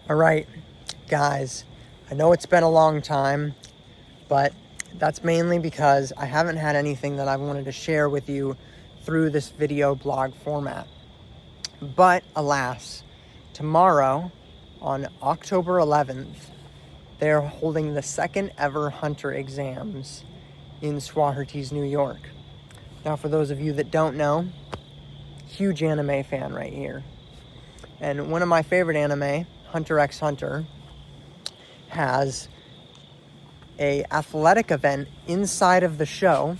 All right, guys, I know it's been a long time, but that's mainly because I haven't had anything that I wanted to share with you through this video blog format. But alas, tomorrow on October 11th, they're holding the second ever Hunter exams in Swaherties, New York. Now, for those of you that don't know, huge anime fan right here. And one of my favorite anime, Hunter x Hunter, has a athletic event inside of the show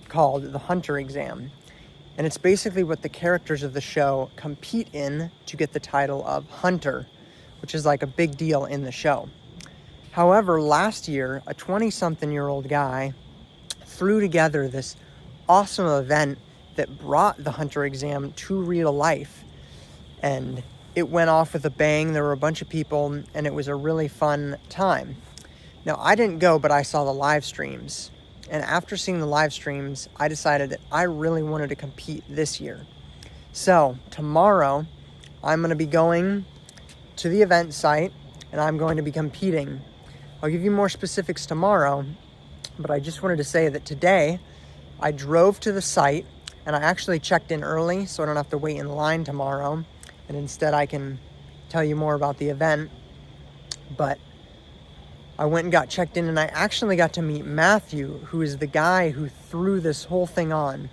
called the Hunter exam. And it's basically what the characters of the show compete in to get the title of Hunter, which is like a big deal in the show. However, last year, a 20-something-year-old guy threw together this awesome event that brought the Hunter exam to real life. And it went off with a bang. There were a bunch of people, and it was a really fun time. Now, I didn't go, but I saw the live streams. And after seeing the live streams, I decided that I really wanted to compete this year. So, tomorrow, I'm going to be going to the event site, and I'm going to be competing. I'll give you more specifics tomorrow, but I just wanted to say that today, I drove to the site, and I actually checked in early, so I don't have to wait in line tomorrow. And instead I can tell you more about the event. But I went and got checked in, and I actually got to meet Matthew, who is the guy who threw this whole thing on.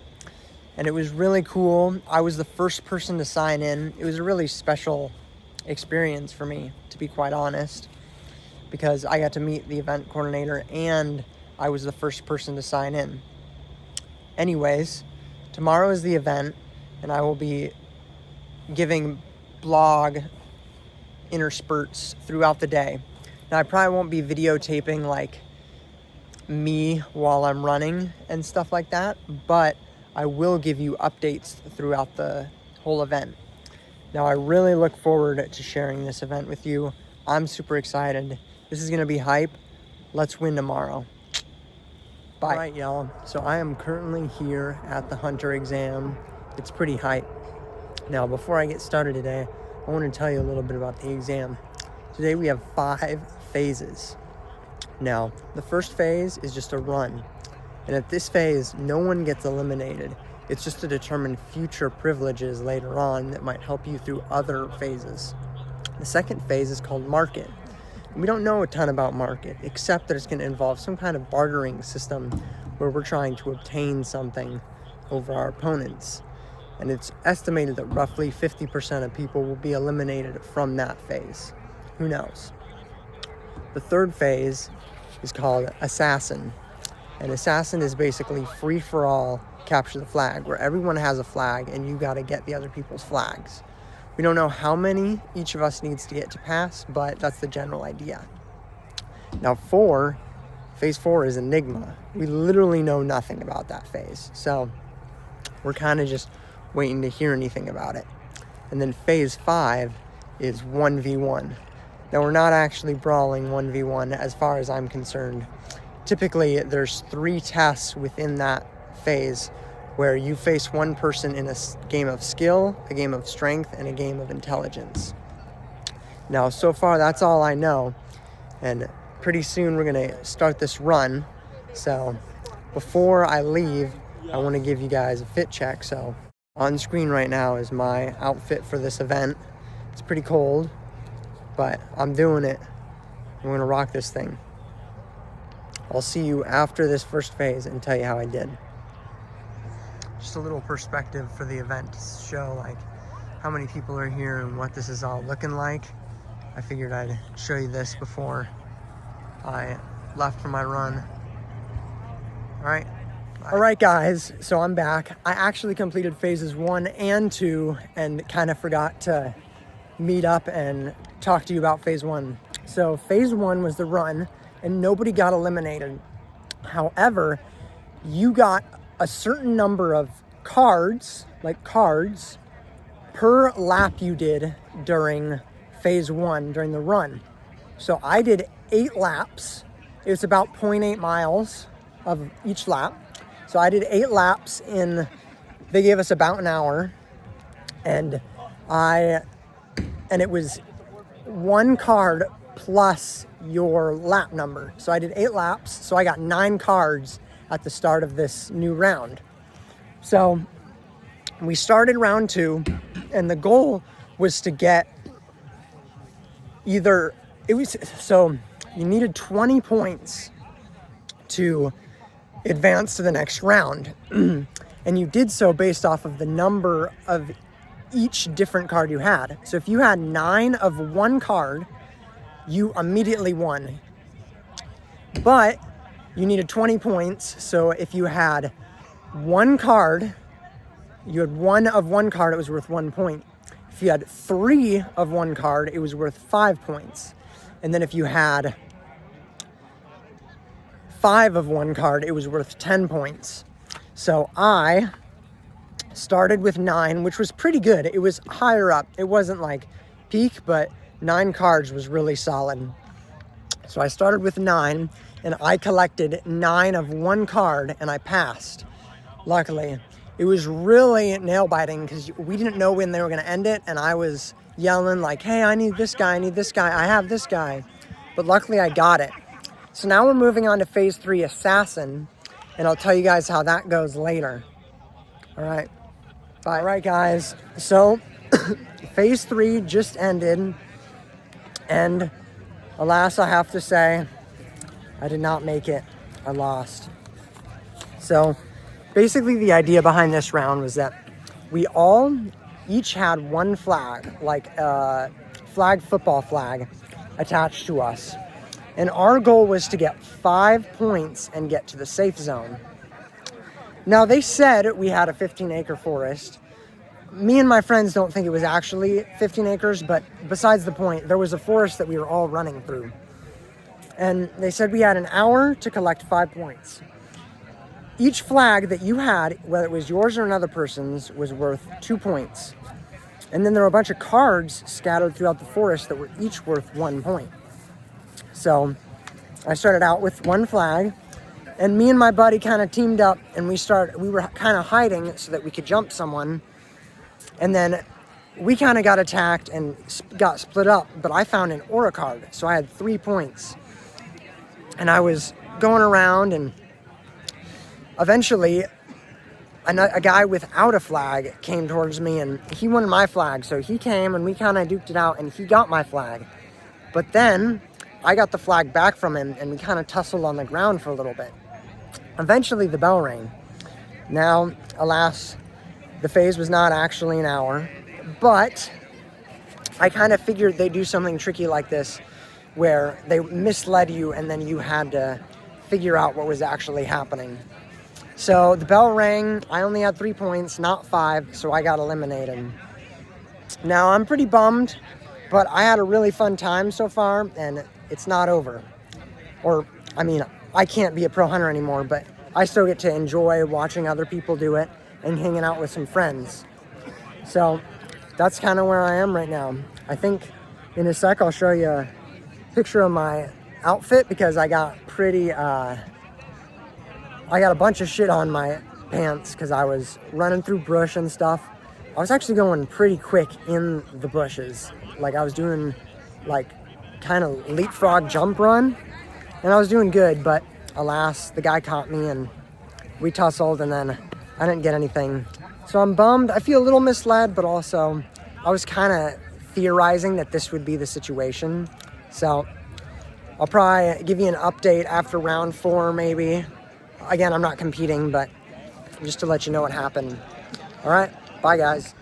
And it was really cool. I was the first person to sign in. It was a really special experience for me, to be quite honest, because I got to meet the event coordinator and I was the first person to sign in. Anyways, tomorrow is the event, and I will be giving blog interspurts throughout the day. Now, I probably won't be videotaping like me while I'm running and stuff like that, but I will give you updates throughout the whole event. Now, I really look forward to sharing this event with you. I'm super excited. This is going to be hype. Let's win tomorrow. Bye. All right, y'all. So I am currently here at the Hunter exam. It's pretty hype. Now, before I get started today, I want to tell you a little bit about the exam. Today we have 5 phases. Now, the first phase is just a run. And at this phase, no one gets eliminated. It's just to determine future privileges later on that might help you through other phases. The second phase is called market. We don't know a ton about market, except that it's going to involve some kind of bartering system where we're trying to obtain something over our opponents. And it's estimated that roughly 50% of people will be eliminated from that phase. Who knows? The third phase is called Assassin. And Assassin is basically free-for-all capture the flag, where everyone has a flag and you got to get the other people's flags. We don't know how many each of us needs to get to pass, but that's the general idea. Now, phase 4 is Enigma. We literally know nothing about that phase. So we're kind of just waiting to hear anything about it. And then phase 5 is 1v1. Now, we're not actually brawling 1v1 as far as I'm concerned. Typically, there's 3 tests within that phase where you face one person in a game of skill, a game of strength, and a game of intelligence. Now, so far, that's all I know. And pretty soon, we're going to start this run. So before I leave, I want to give you guys a fit check. So on screen right now is my outfit for this event. It's pretty cold, but I'm doing it. I'm going to rock this thing. I'll see you after this first phase and tell you how I did. Just a little perspective for the event to show like how many people are here and what this is all looking like. I figured I'd show you this before I left for my run. All right, guys, so I'm back. I actually completed phases 1 and 2 and kind of forgot to meet up and talk to you about phase 1. So phase 1 was the run, and nobody got eliminated. However, you got a certain number of cards per lap you did during phase 1, during the run. So I did 8 laps. It was about 0.8 miles of each lap. So I did 8 laps they gave us about an hour, and it was one card plus your lap number. So I did 8 laps, so I got 9 cards at the start of this new round. So we started round 2, and the goal was to get so you needed 20 points to advance to the next round. And you did so based off of the number of each different card you had. So if you had 9 of one card, you immediately won. But you needed 20 points. So if you had one card, you had 1 of one card, it was worth 1 point. If you had 3 of one card, it was worth 5 points. And then if you had 5 of one card, it was worth 10 points. So I started with 9, which was pretty good. It was higher up. It wasn't like peak, but 9 cards was really solid. So I started with 9, and I collected 9 of one card, and I passed, luckily. It was really nail-biting because we didn't know when they were going to end it, and I was yelling like, hey, I need this guy, I need this guy, I have this guy. But luckily I got it. So now we're moving on to phase 3, Assassin, and I'll tell you guys how that goes later. All right, bye. All right, guys, so phase 3 just ended, and alas, I have to say, I did not make it. I lost. So basically the idea behind this round was that we all each had one flag, like a football flag, attached to us. And our goal was to get 5 points and get to the safe zone. Now, they said we had a 15-acre forest. Me and my friends don't think it was actually 15 acres, but besides the point, there was a forest that we were all running through. And they said we had an hour to collect 5 points. Each flag that you had, whether it was yours or another person's, was worth 2 points. And then there were a bunch of cards scattered throughout the forest that were each worth 1 point. So I started out with one flag, and me and my buddy kind of teamed up, and we were kind of hiding so that we could jump someone. And then we kind of got attacked and got split up, but I found an aura card, so I had 3 points. And I was going around, and eventually a guy without a flag came towards me, and he wanted my flag. So he came, and we kind of duked it out, and he got my flag. But then I got the flag back from him, and we kind of tussled on the ground for a little bit. Eventually, the bell rang. Now, alas, the phase was not actually an hour, but I kind of figured they'd do something tricky like this, where they misled you, and then you had to figure out what was actually happening. So the bell rang. I only had 3 points, not 5, so I got eliminated. Now, I'm pretty bummed, but I had a really fun time so far, and it's not over. Or, I mean, I can't be a pro hunter anymore, but I still get to enjoy watching other people do it and hanging out with some friends. So that's kind of where I am right now. I think in a sec I'll show you a picture of my outfit, because I got a bunch of shit on my pants because I was running through brush and stuff. I was actually going pretty quick in the bushes. Like, I was doing like kind of leapfrog jump run, and I was doing good, but alas, the guy caught me and we tussled, and then I didn't get anything. So I'm bummed. I feel a little misled, but also I was kind of theorizing that this would be the situation. So I'll probably give you an update after round 4, maybe. Again, I'm not competing, but just to let you know what happened. All right, bye guys.